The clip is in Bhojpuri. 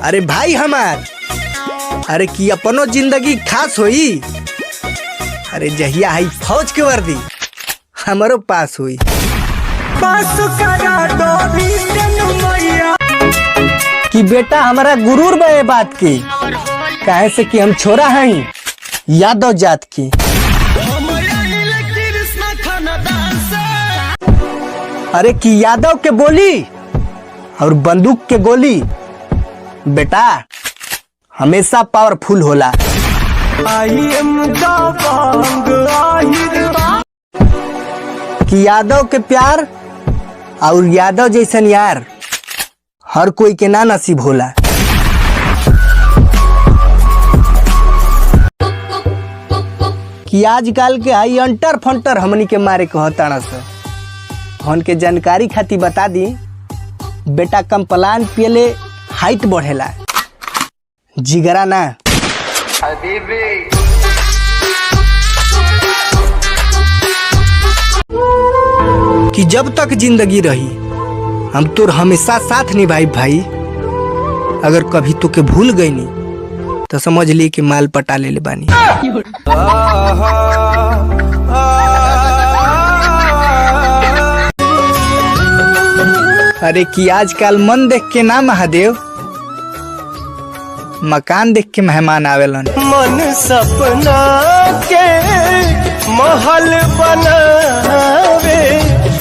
अरे भाई हमार, अरे कि अपनो जिंदगी खास होई। अरे जहिया है फौज के वर्दी हमारो पास हुई। कि बेटा हमारा गुरूर बे बात की, काहे से कि हम छोरा हैं यादव जात की। अरे कि यादव के बोली और बंदूक के गोली बेटा हमेशा पावरफुल होला। कि यादव के प्यार और यादव जैसन यार हर कोई के ना नसीब होला। कि आजकल के आई अंटर फंटर हमनी के मारे कहताना से हन के जानकारी खातिर बता दी बेटा कंप्लान पियले हाइट बढ़ेला, जिगरा ना। कि जब तक जिंदगी रही हम तोर हमेशा साथ निभाई भाई। अगर कभी तो के भूल गई नी तो समझ ली कि माल पटा ले बानी। अरे कि आजकल मन देख के ना महादेव, मकान देख के मेहमान आवेलन। मन सपना के महल बनावे